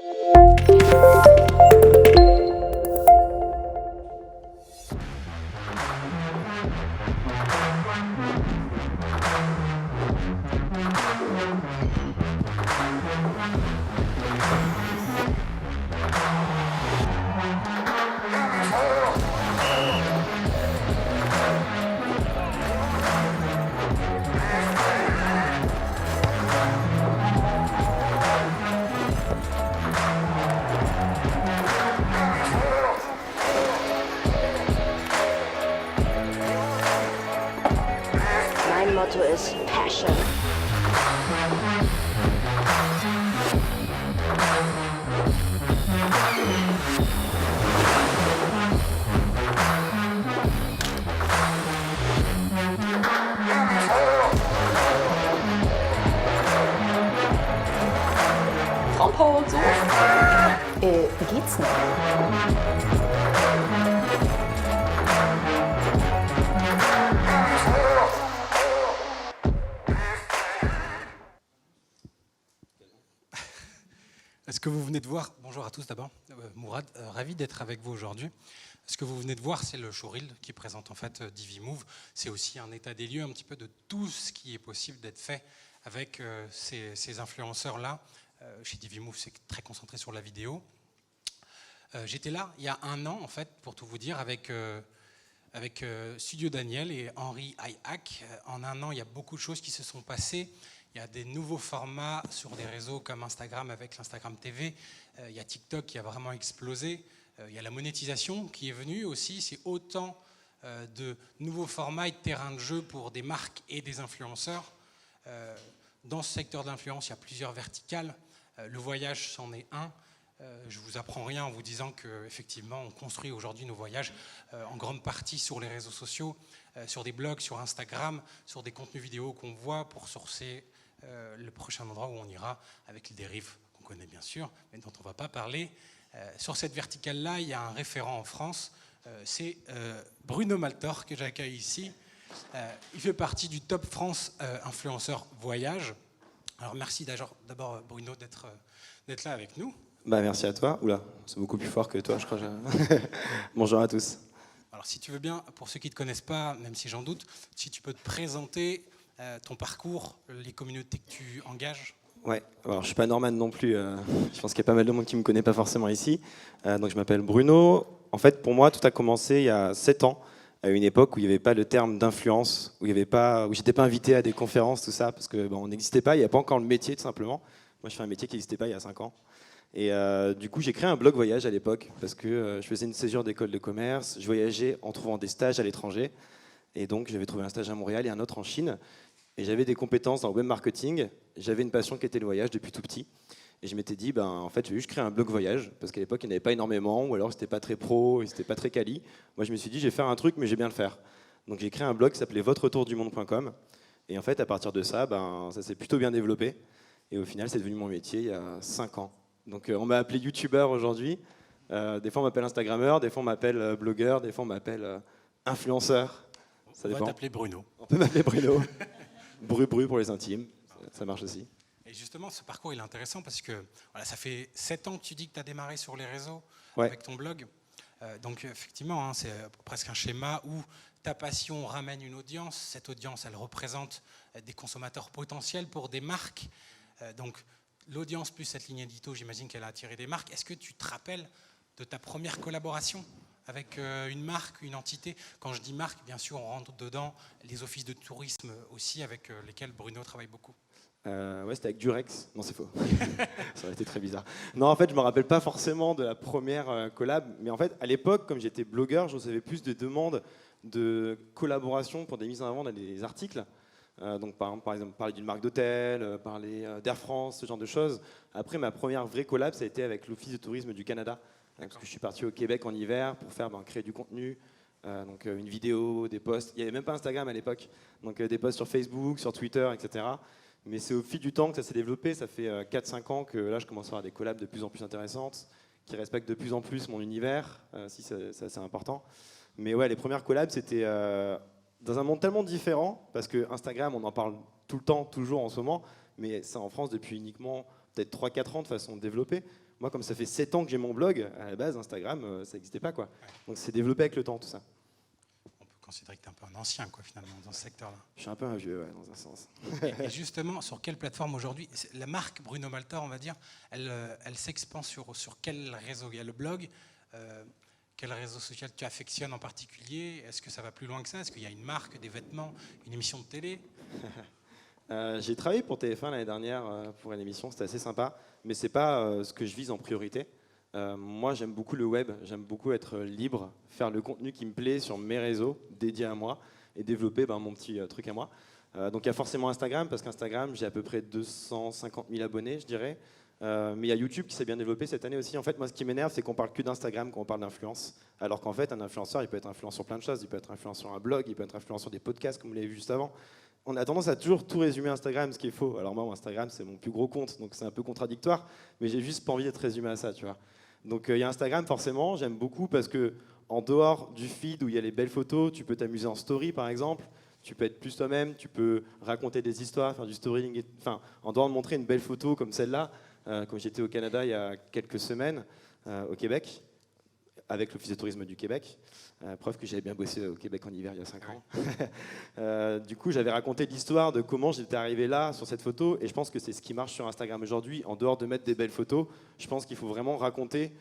My motto is passion. Frau Paul, so. Geht's noch? Ce que vous venez de voir, bonjour à tous d'abord, Mourad, ravi d'être avec vous aujourd'hui. Ce que vous venez de voir, c'est le showreel qui présente en fait Divimove. C'est aussi un état des lieux un petit peu de tout ce qui est possible d'être fait avec ces influenceurs-là. Chez Divimove, c'est très concentré sur la vidéo. J'étais là il y a un an, en fait, pour tout vous dire, avec Studio Daniel et Henri Hayek. En un an, il y a beaucoup de choses qui se sont passées. Il y a des nouveaux formats sur des réseaux comme Instagram avec l'Instagram TV. Il y a TikTok qui a vraiment explosé. Il y a la monétisation qui est venue aussi. C'est autant de nouveaux formats et de terrains de jeu pour des marques et des influenceurs. Dans ce secteur de l'influence, il y a plusieurs verticales. Le voyage, c'en est un. Je ne vous apprends rien en vous disant qu'effectivement, on construit aujourd'hui nos voyages en grande partie sur les réseaux sociaux, sur des blogs, sur Instagram, sur des contenus vidéo qu'on voit pour sourcer le prochain endroit où on ira avec les dérives qu'on connaît bien sûr, mais dont on ne va pas parler. Sur cette verticale-là, il y a un référent en France, c'est Bruno Maltor que j'accueille ici. Il fait partie du Top France Influenceur Voyage. Alors merci d'abord Bruno d'être là avec nous. Bah, merci à toi. Oula, c'est beaucoup plus fort que toi, je crois. Bonjour à tous. Alors si tu veux bien, pour ceux qui ne te connaissent pas, même si j'en doute, si tu peux te présenter ton parcours, les communautés que tu engages. Ouais, alors je ne suis pas Norman non plus. Je pense qu'il y a pas mal de monde qui ne me connaît pas forcément ici. Donc je m'appelle Bruno. En fait, pour moi, tout a commencé il y a 7 ans, à une époque où il n'y avait pas le terme d'influence, où je n'étais pas invité à des conférences, tout ça, parce qu'on n'existait pas, il n'y a pas encore le métier, tout simplement. Moi, je fais un métier qui n'existait pas il y a 5 ans. Et du coup, j'ai créé un blog voyage à l'époque, parce que je faisais une césure d'école de commerce, je voyageais en trouvant des stages à l'étranger, et donc j'avais trouvé un stage à Montréal et un autre en Chine, et j'avais des compétences dans le web marketing, j'avais une passion qui était le voyage depuis tout petit, et je m'étais dit, en fait, je vais juste créer un blog voyage, parce qu'à l'époque, il n'y en avait pas énormément, ou alors c'était pas très pro, et c'était pas très quali. Moi, je me suis dit, je vais faire un truc, mais je vais bien le faire. Donc j'ai créé un blog qui s'appelait votretourdumonde.com, et en fait, à partir de ça, ça s'est plutôt bien développé, et au final, c'est devenu mon métier il y a 5 ans. Donc on m'a appelé youtubeur aujourd'hui, des fois on m'appelle instagrammeur, des fois on m'appelle blogueur, des fois on m'appelle influenceur. Ça dépend. On va t'appeler Bruno. On peut m'appeler Bruno. Bru pour les intimes, ça marche aussi. Et justement, ce parcours il est intéressant parce que voilà, ça fait 7 ans que tu dis que tu as démarré sur les réseaux avec ton blog. Donc effectivement, c'est presque un schéma où ta passion ramène une audience. Cette audience, elle représente des consommateurs potentiels pour des marques. Donc l'audience plus cette ligne édito, j'imagine qu'elle a attiré des marques. Est-ce que tu te rappelles de ta première collaboration avec une marque, une entité? Quand je dis marque, bien sûr, on rentre dedans les offices de tourisme aussi avec lesquels Bruno travaille beaucoup. Ouais, c'était avec Durex. Non, c'est faux. Ça aurait été très bizarre. Non, en fait, je me rappelle pas forcément de la première collab, mais en fait, à l'époque, comme j'étais blogueur, je recevais plus de demandes de collaboration pour des mises en avant dans des articles. Donc par exemple parler d'une marque d'hôtel, parler d'Air France, ce genre de choses. Après ma première vraie collab, ça a été avec l'Office de tourisme du Canada, parce que je suis parti au Québec en hiver pour faire créer du contenu, donc une vidéo, des posts. Il n'y avait même pas Instagram à l'époque, donc des posts sur Facebook, sur Twitter, etc. Mais c'est au fil du temps que ça s'est développé. Ça fait 4-5 ans que là je commence à avoir des collabs de plus en plus intéressantes, qui respectent de plus en plus mon univers, si c'est important. Mais ouais, les premières collabs c'était dans un monde tellement différent, parce que Instagram, on en parle tout le temps, toujours en ce moment, mais c'est en France depuis uniquement peut-être 3-4 ans de façon développée. Moi, comme ça fait 7 ans que j'ai mon blog, à la base, Instagram, ça n'existait pas, quoi. Donc c'est développé avec le temps, tout ça. On peut considérer que tu es un peu un ancien, quoi, finalement, dans ce secteur-là. Je suis un peu un vieux, ouais, dans un sens. Et justement, sur quelle plateforme aujourd'hui, la marque Bruno Malta, on va dire, elle s'expand sur quel réseau? Il y a le blog. Quel réseau social tu affectionnes en particulier? Est-ce que ça va plus loin que ça? Est-ce qu'il y a une marque, des vêtements, une émission de télé? J'ai travaillé pour TF1 l'année dernière pour une émission, c'était assez sympa, mais c'est pas ce que je vise en priorité. Moi, j'aime beaucoup le web, j'aime beaucoup être libre, faire le contenu qui me plaît sur mes réseaux dédiés à moi et développer mon petit truc à moi. Donc il y a forcément Instagram, parce qu'Instagram, j'ai à peu près 250 000 abonnés, je dirais. Mais il y a YouTube qui s'est bien développé cette année aussi. En fait, moi, ce qui m'énerve, c'est qu'on parle que d'Instagram quand on parle d'influence. Alors qu'en fait, un influenceur, il peut être influent sur plein de choses. Il peut être influent sur un blog, il peut être influent sur des podcasts, comme vous l'avez vu juste avant. On a tendance à toujours tout résumer Instagram, ce qui est faux. Alors moi, Instagram, c'est mon plus gros compte, donc c'est un peu contradictoire. Mais j'ai juste pas envie d'être résumé à ça, tu vois. Donc il y a Instagram, forcément, j'aime beaucoup parce que en dehors du feed où il y a les belles photos, tu peux t'amuser en story, par exemple. Tu peux être plus toi-même, tu peux raconter des histoires, faire du storytelling. Enfin, en dehors de montrer une belle photo comme celle-là, quand j'étais au Canada il y a quelques semaines, au Québec, avec l'Office de tourisme du Québec, preuve que j'avais bien bossé au Québec en hiver il y a 5 ans. Du coup, j'avais raconté l'histoire de comment j'étais arrivé là sur cette photo, et je pense que c'est ce qui marche sur Instagram aujourd'hui. En dehors de mettre des belles photos, je pense qu'il faut vraiment raconter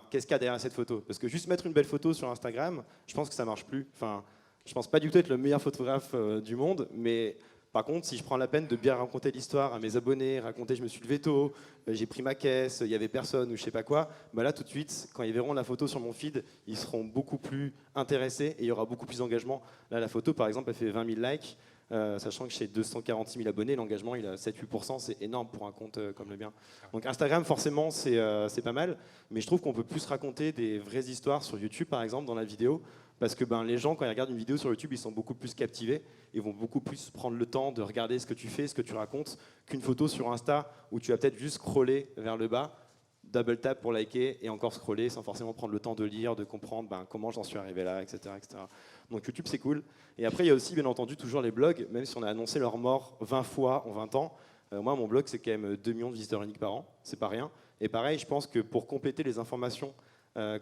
qu'est-ce qu'il y a derrière cette photo. Parce que juste mettre une belle photo sur Instagram, je pense que ça marche plus. Enfin, je pense pas du tout être le meilleur photographe du monde, mais par contre, si je prends la peine de bien raconter l'histoire à mes abonnés, raconter je me suis levé tôt, j'ai pris ma caisse, il y avait personne ou je sais pas quoi, là tout de suite, quand ils verront la photo sur mon feed, ils seront beaucoup plus intéressés et il y aura beaucoup plus d'engagement. Là, la photo, par exemple, elle fait 20 000 likes, sachant que chez 246 000 abonnés, l'engagement il a 7-8%, c'est énorme pour un compte comme le mien. Donc Instagram, forcément, c'est pas mal, mais je trouve qu'on peut plus raconter des vraies histoires sur YouTube, par exemple, dans la vidéo. Parce que les gens, quand ils regardent une vidéo sur YouTube, ils sont beaucoup plus captivés. Ils vont beaucoup plus prendre le temps de regarder ce que tu fais, ce que tu racontes, qu'une photo sur Insta où tu vas peut-être juste scroller vers le bas, double tap pour liker et encore scroller sans forcément prendre le temps de lire, de comprendre comment j'en suis arrivé là, etc., etc. Donc YouTube, c'est cool. Et après, il y a aussi, bien entendu, toujours les blogs, même si on a annoncé leur mort 20 fois en 20 ans. Moi, mon blog, c'est quand même 2 millions de visiteurs uniques par an. C'est pas rien. Et pareil, je pense que pour compléter les informations,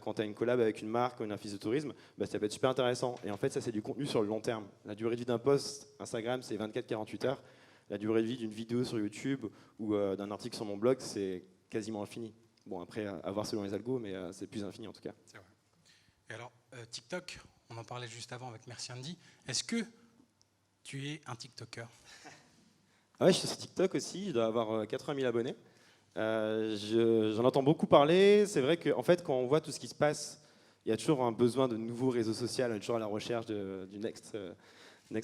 quand tu as une collab avec une marque ou une office de tourisme, ça peut être super intéressant. Et en fait, ça, c'est du contenu sur le long terme. La durée de vie d'un post Instagram, c'est 24-48 heures. La durée de vie d'une vidéo sur YouTube ou d'un article sur mon blog, c'est quasiment infini. Bon, après, à voir selon les algos, mais c'est plus infini en tout cas. C'est vrai. Et alors, TikTok, on en parlait juste avant avec Merci Andy. Est-ce que tu es un TikToker? Ah ouais, je suis sur TikTok aussi, je dois avoir 80 000 abonnés. J'en entends beaucoup parler. C'est vrai qu'en fait, quand on voit tout ce qui se passe, il y a toujours un besoin de nouveaux réseaux sociaux, on est toujours à la recherche du next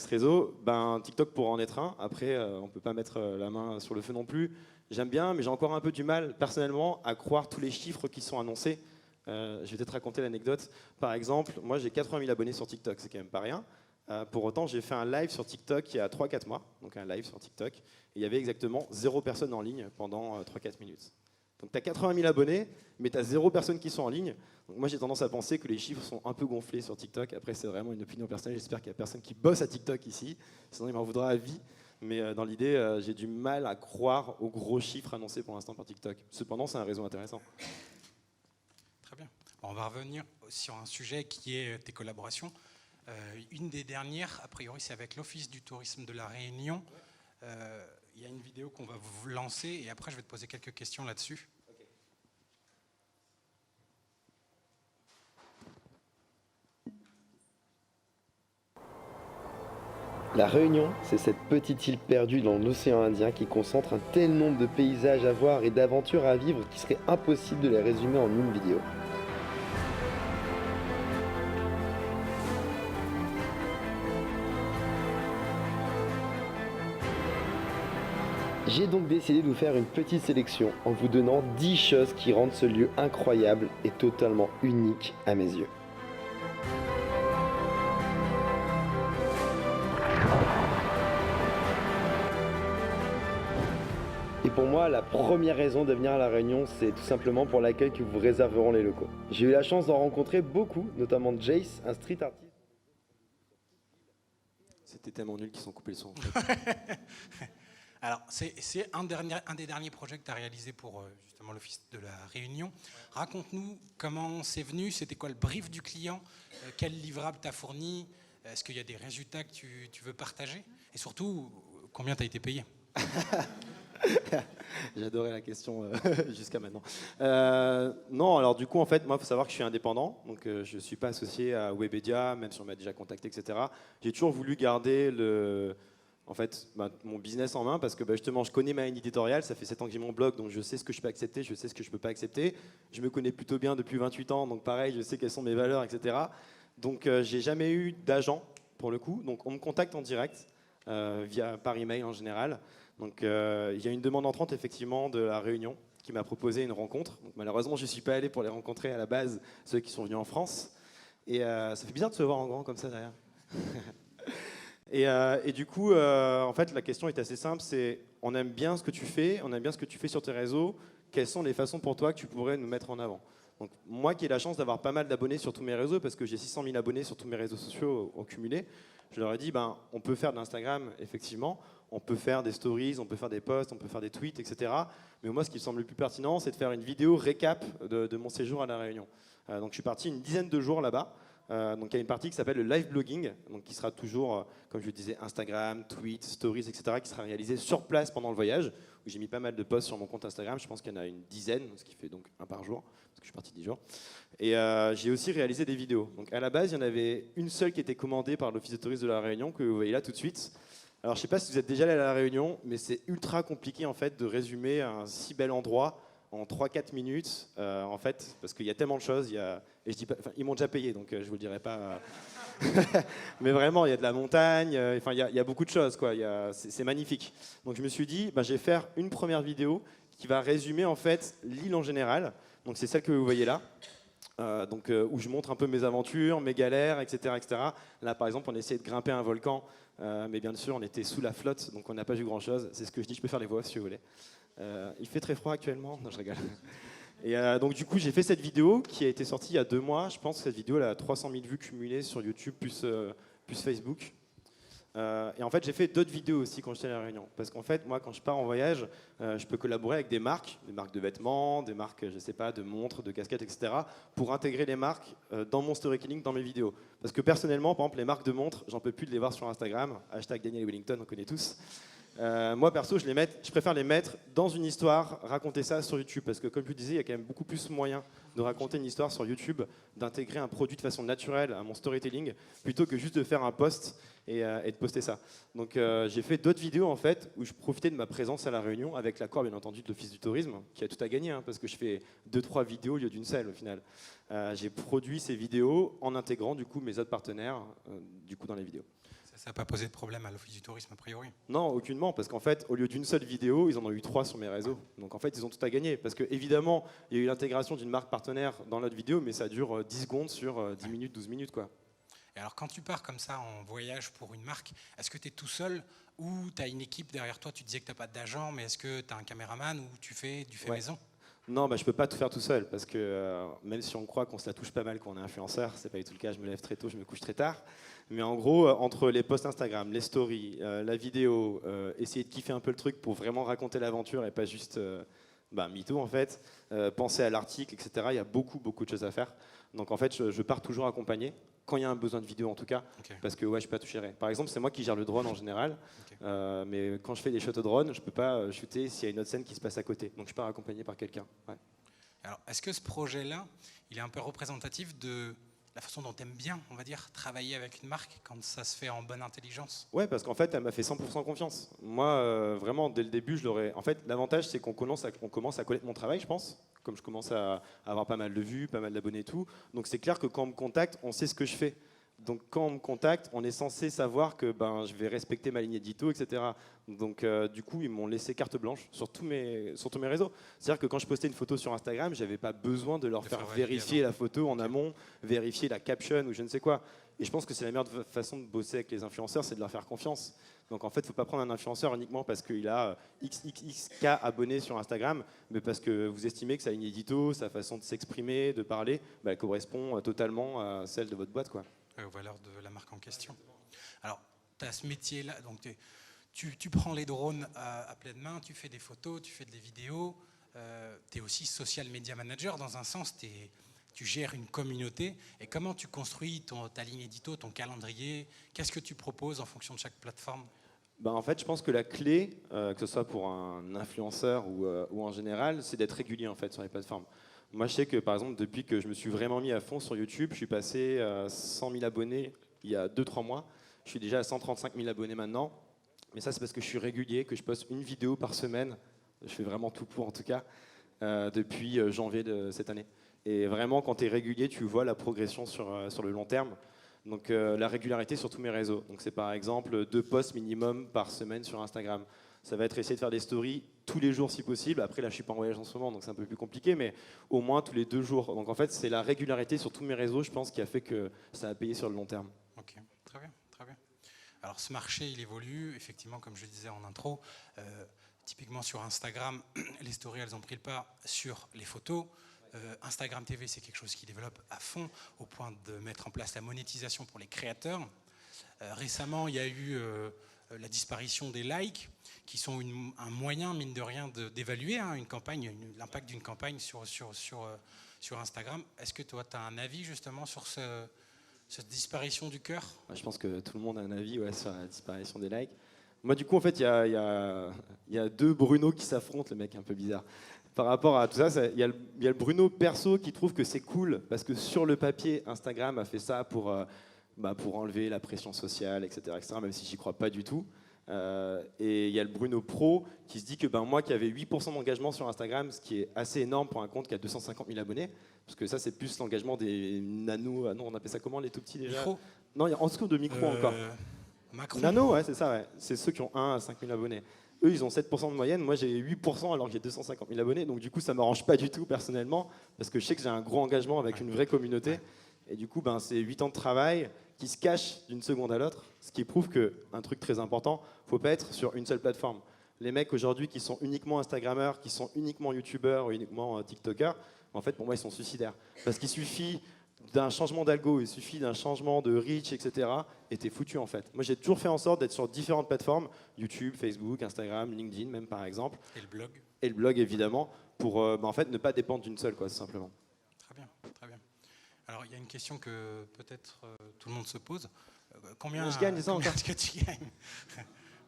réseau. TikTok pourra en être un. Après, on ne peut pas mettre la main sur le feu non plus. J'aime bien, mais j'ai encore un peu du mal, personnellement, à croire tous les chiffres qui sont annoncés. Je vais peut-être raconter l'anecdote. Par exemple, moi, j'ai 80 000 abonnés sur TikTok, c'est quand même pas rien. Pour autant, j'ai fait un live sur TikTok il y a 3-4 mois, donc un live sur TikTok, et il y avait exactement 0 personnes en ligne pendant 3-4 minutes. Donc tu as 80 000 abonnés, mais tu as 0 personnes qui sont en ligne. Donc moi j'ai tendance à penser que les chiffres sont un peu gonflés sur TikTok. Après c'est vraiment une opinion personnelle, j'espère qu'il n'y a personne qui bosse à TikTok ici, sinon il m'en voudra à vie. Mais dans l'idée, j'ai du mal à croire aux gros chiffres annoncés pour l'instant par TikTok. Cependant, c'est un réseau intéressant. Très bien. On va revenir sur un sujet qui est tes collaborations. Une des dernières, a priori, c'est avec l'Office du tourisme de La Réunion. Il y a une vidéo qu'on va vous lancer et après, je vais te poser quelques questions là-dessus. Okay. La Réunion, c'est cette petite île perdue dans l'océan Indien qui concentre un tel nombre de paysages à voir et d'aventures à vivre qu'il serait impossible de les résumer en une vidéo. J'ai donc décidé de vous faire une petite sélection en vous donnant 10 choses qui rendent ce lieu incroyable et totalement unique à mes yeux. Et pour moi, la première raison de venir à La Réunion, c'est tout simplement pour l'accueil que vous réserveront les locaux. J'ai eu la chance d'en rencontrer beaucoup, notamment Jace, un street artist. C'était tellement nul qu'ils ont coupé le son. Alors, c'est un des derniers projets que tu as réalisé pour justement l'Office de la Réunion. Raconte-nous comment c'est venu, c'était quoi le brief du client, quel livrable t'as fourni, est-ce qu'il y a des résultats que tu veux partager, et surtout, combien tu as été payé? J'adorais la question jusqu'à maintenant. Non, alors du coup, en fait, moi, il faut savoir que je suis indépendant, donc je ne suis pas associé à Webedia, même si on m'a déjà contacté, etc. J'ai toujours voulu garder mon business en main parce que justement, je connais ma ligne éditoriale, ça fait 7 ans que j'ai mon blog, donc je sais ce que je peux accepter, je sais ce que je ne peux pas accepter. Je me connais plutôt bien depuis 28 ans, donc pareil, je sais quelles sont mes valeurs, etc. Donc, j'ai jamais eu d'agent, pour le coup, donc on me contacte en direct, par email en général. Donc, il y a une demande entrante effectivement de la Réunion qui m'a proposé une rencontre. Donc, malheureusement, je ne suis pas allé pour les rencontrer à la base, ceux qui sont venus en France. Et ça fait bizarre de se voir en grand comme ça derrière. Et du coup, en fait, la question est assez simple, c'est on aime bien ce que tu fais, on aime bien ce que tu fais sur tes réseaux. Quelles sont les façons pour toi que tu pourrais nous mettre en avant? Donc, moi qui ai la chance d'avoir pas mal d'abonnés sur tous mes réseaux, parce que j'ai 600 000 abonnés sur tous mes réseaux sociaux au cumulé, je leur ai dit, on peut faire de l'Instagram, effectivement, on peut faire des stories, on peut faire des posts, on peut faire des tweets, etc. Mais moi, ce qui me semble le plus pertinent, c'est de faire une vidéo récap de mon séjour à La Réunion. Donc, je suis parti une dizaine de jours là-bas. Donc il y a une partie qui s'appelle le live blogging, donc qui sera toujours, comme je le disais, Instagram, tweets, stories, etc., qui sera réalisé sur place pendant le voyage, où j'ai mis pas mal de posts sur mon compte Instagram. Je pense qu'il y en a une dizaine, ce qui fait donc un par jour, parce que je suis parti 10 jours. Et j'ai aussi réalisé des vidéos. Donc à la base, il y en avait une seule qui était commandée par l'Office de tourisme de La Réunion, que vous voyez là tout de suite. Alors je ne sais pas si vous êtes déjà allé à La Réunion, mais c'est ultra compliqué en fait de résumer un si bel endroit en 3-4 minutes, en fait, parce qu'il y a tellement de choses. Et je dis pas, ils m'ont déjà payé, donc je ne vous le dirai pas. Mais vraiment, il y a de la montagne, il y a beaucoup de choses, quoi. C'est magnifique. Donc je me suis dit, je vais faire une première vidéo qui va résumer en fait l'île en général. Donc c'est celle que vous voyez là. Où je montre un peu mes aventures, mes galères, etc., etc. Là, par exemple, on essayait de grimper un volcan, mais bien sûr, on était sous la flotte, donc on n'a pas vu grand-chose. C'est ce que je dis, je peux faire les voix si vous voulez. Il fait très froid actuellement. Non, je rigole. Et donc du coup, j'ai fait cette vidéo qui a été sortie il y a 2 mois. Je pense que cette vidéo elle a 300 000 vues cumulées sur YouTube plus Facebook. Et en fait, j'ai fait d'autres vidéos aussi quand j'étais à La Réunion. Parce qu'en fait, moi, quand je pars en voyage, je peux collaborer avec des marques de vêtements, des marques, je sais pas, de montres, de casquettes, etc., pour intégrer les marques dans mon storytelling, dans mes vidéos. Parce que personnellement, par exemple, les marques de montres, j'en peux plus de les voir sur Instagram. Hashtag Daniel Wellington, on connaît tous. Moi, perso, je préfère les mettre dans une histoire, raconter ça sur YouTube. Parce que, comme je vous disais, il y a quand même beaucoup plus moyen de raconter une histoire sur YouTube, d'intégrer un produit de façon naturelle à mon storytelling, plutôt que juste de faire un post et de poster ça. Donc, j'ai fait d'autres vidéos, en fait, où je profitais de ma présence à La Réunion, avec l'accord, bien entendu, de l'Office du tourisme, qui a tout à gagner, parce que je fais 2-3 vidéos au lieu d'une seule, au final. J'ai produit ces vidéos en intégrant, du coup, mes autres partenaires, dans les vidéos. Ça n'a pas posé de problème à l'Office du tourisme, a priori? Non, aucunement, parce qu'en fait, au lieu d'une seule vidéo, ils en ont eu 3 sur mes réseaux. Donc en fait, ils ont tout à gagner. Parce que évidemment, il y a eu l'intégration d'une marque partenaire dans notre vidéo, mais ça dure 10 secondes sur 10 minutes, 12 minutes, quoi. Et alors, quand tu pars comme ça en voyage pour une marque, est-ce que tu es tout seul ou tu as une équipe derrière toi? Tu disais que tu n'as pas d'agent, mais est-ce que tu as un caméraman ou tu fais du fait maison? Non, je ne peux pas tout faire tout seul, parce que même si on croit qu'on se la touche pas mal quand on est influenceur, c'est pas du tout le cas, je me lève très tôt, je me couche très tard. Mais en gros, entre les posts Instagram, les stories, la vidéo, essayer de kiffer un peu le truc pour vraiment raconter l'aventure et pas juste mytho en fait, penser à l'article, etc. Il y a beaucoup de choses à faire. Donc en fait, je pars toujours accompagné, quand il y a un besoin de vidéo en tout cas, parce que je peux pas tout gérer. Par exemple, c'est moi qui gère le drone en général, mais quand je fais des shots au drone, je peux pas shooter s'il y a une autre scène qui se passe à côté. Donc je pars accompagné par quelqu'un. Ouais. Alors, est-ce que ce projet-là, il est un peu représentatif de la façon dont tu aimes bien, on va dire, travailler avec une marque quand ça se fait en bonne intelligence? Ouais, parce qu'en fait, elle m'a fait 100% confiance. Moi, vraiment, dès le début, je l'aurais. En fait, l'avantage, c'est qu'on commence à connaître mon travail, je pense. Comme je commence à avoir pas mal de vues, pas mal d'abonnés et tout. Donc, c'est clair que quand on me contacte, on sait ce que je fais. Donc, quand on me contacte, on est censé savoir que je vais respecter ma ligne édito, etc. Donc, du coup, ils m'ont laissé carte blanche sur tous mes réseaux. C'est-à-dire que quand je postais une photo sur Instagram, je n'avais pas besoin de leur faire vérifier la photo en amont, vérifier la caption ou je ne sais quoi. Et je pense que c'est la meilleure façon de bosser avec les influenceurs, c'est de leur faire confiance. Donc, en fait, il ne faut pas prendre un influenceur uniquement parce qu'il a XXK abonnés sur Instagram, mais parce que vous estimez que sa ligne édito, sa façon de s'exprimer, de parler, elle correspond totalement à celle de votre boîte, quoi. Aux valeurs de la marque en question. Alors, tu as ce métier-là, donc tu tu prends les drones à pleine main, tu fais des photos, tu fais des vidéos. Tu es aussi social media manager dans un sens, tu gères une communauté. Et comment tu construis ta ligne édito, ton calendrier? Qu'est-ce que tu proposes en fonction de chaque plateforme? En fait, je pense que la clé, que ce soit pour un influenceur ou en général, c'est d'être régulier en fait, sur les plateformes. Moi, je sais que par exemple, depuis que je me suis vraiment mis à fond sur YouTube, je suis passé à 100 000 abonnés il y a 2-3 mois. Je suis déjà à 135 000 abonnés maintenant. Mais ça, c'est parce que je suis régulier, que je poste une vidéo par semaine. Je fais vraiment tout pour, en tout cas, depuis janvier de cette année. Et vraiment, quand tu es régulier, tu vois la progression sur le long terme. Donc la régularité sur tous mes réseaux. Donc c'est par exemple 2 posts minimum par semaine sur Instagram. Ça va être essayer de faire des stories tous les jours si possible. Après, là, je suis pas en voyage en ce moment, donc c'est un peu plus compliqué, mais au moins tous les 2 jours. Donc en fait, c'est la régularité sur tous mes réseaux, je pense, qui a fait que ça a payé sur le long terme. Ok, très bien, très bien. Alors ce marché, il évolue, effectivement, comme je le disais en intro. Typiquement sur Instagram, les stories, elles ont pris le pas sur les photos. Instagram TV, c'est quelque chose qui développe à fond, au point de mettre en place la monétisation pour les créateurs. Récemment, il y a eu la disparition des likes, qui sont un moyen, mine de rien, d'évaluer une campagne, l'impact d'une campagne sur Instagram. Est-ce que toi, tu as un avis justement sur cette disparition du cœur? Je pense que tout le monde a un avis sur la disparition des likes. Moi, du coup, en fait, il y a 2 Bruno qui s'affrontent, le mec un peu bizarre. Par rapport à tout ça, il y a le Bruno perso qui trouve que c'est cool, parce que sur le papier, Instagram a fait ça pour enlever la pression sociale, etc., même si j'y crois pas du tout. Et il y a le Bruno pro qui se dit que moi qui avais 8% d'engagement sur Instagram, ce qui est assez énorme pour un compte qui a 250 000 abonnés, parce que ça c'est plus l'engagement des nano, non on appelle ça comment les tout petits déjà? Micro. Non, il y a en dessous de micro encore. Macron. Nano, ouais, c'est ça, ouais. C'est ceux qui ont 1 à 5 000 abonnés. Eux, ils ont 7% de moyenne, moi j'ai 8% alors que j'ai 250 000 abonnés, donc du coup ça m'arrange pas du tout personnellement, parce que je sais que j'ai un gros engagement avec une vraie communauté, et du coup c'est 8 ans de travail qui se cachent d'une seconde à l'autre, ce qui prouve qu'un truc très important, faut pas être sur une seule plateforme. Les mecs aujourd'hui qui sont uniquement Instagrammeurs, qui sont uniquement YouTubeurs ou uniquement TikTokers, en fait pour moi ils sont suicidaires, parce qu'il suffit d'un changement d'algo, il suffit d'un changement de reach, etc. Et t'es foutu en fait. Moi j'ai toujours fait en sorte d'être sur différentes plateformes, YouTube, Facebook, Instagram, LinkedIn même par exemple. Et le blog. Et le blog évidemment, pour en fait ne pas dépendre d'une seule, quoi, simplement. Très bien, très bien. Alors il y a une question que peut-être tout le monde se pose. Combien je gagne, c'est ça encore. est-ce que tu gagnes?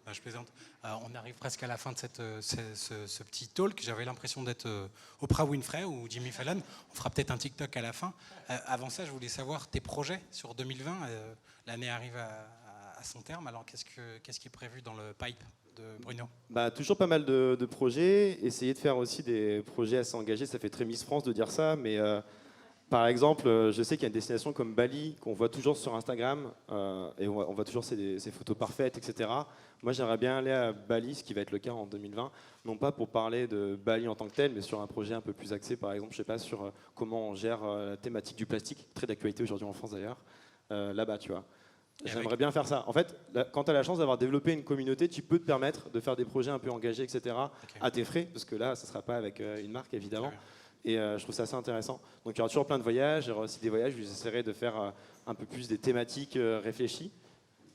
Non, je plaisante. On arrive presque à la fin de ce petit talk. J'avais l'impression d'être Oprah Winfrey ou Jimmy Fallon. On fera peut-être un TikTok à la fin. Avant ça, je voulais savoir tes projets sur 2020. L'année arrive à son terme. Alors, qu'est-ce qui est prévu dans le pipe de Bruno? Toujours pas mal de projets. Essayer de faire aussi des projets assez engagés. Ça fait très Miss France de dire ça, mais par exemple, je sais qu'il y a une destination comme Bali qu'on voit toujours sur Instagram et on voit toujours ces photos parfaites, etc. Moi, j'aimerais bien aller à Bali, ce qui va être le cas en 2020, non pas pour parler de Bali en tant que tel, mais sur un projet un peu plus axé, par exemple, je sais pas, sur comment on gère la thématique du plastique, très d'actualité aujourd'hui en France d'ailleurs, là-bas, tu vois. J'aimerais bien faire ça. En fait, quand tu as la chance d'avoir développé une communauté, tu peux te permettre de faire des projets un peu engagés, etc., à tes frais, parce que là, ça ne sera pas avec une marque, évidemment. Et je trouve ça assez intéressant. Donc il y aura toujours plein de voyages, il y aura aussi des voyages où j'essaierai de faire un peu plus des thématiques réfléchies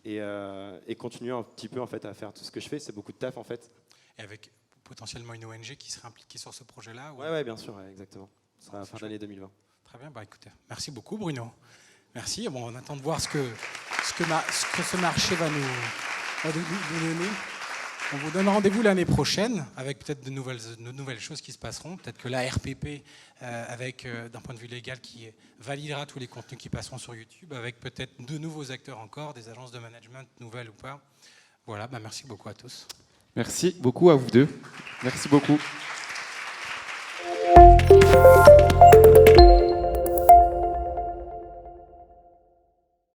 et continuer un petit peu en fait, à faire tout ce que je fais. C'est beaucoup de taf en fait. Et avec potentiellement une ONG qui serait impliquée sur ce projet-là ou... Ouais, bien sûr, ouais, exactement. Ce sera à la fin de l'année 2020. Très bien, écoutez, merci beaucoup Bruno. Merci, on attend de voir ce que ce marché va nous donner. On vous donne rendez-vous l'année prochaine avec peut-être de nouvelles choses qui se passeront. Peut-être que la RPP, d'un point de vue légal, qui validera tous les contenus qui passeront sur YouTube, avec peut-être de nouveaux acteurs encore, des agences de management nouvelles ou pas. Voilà, merci beaucoup à tous. Merci beaucoup à vous deux. Merci beaucoup.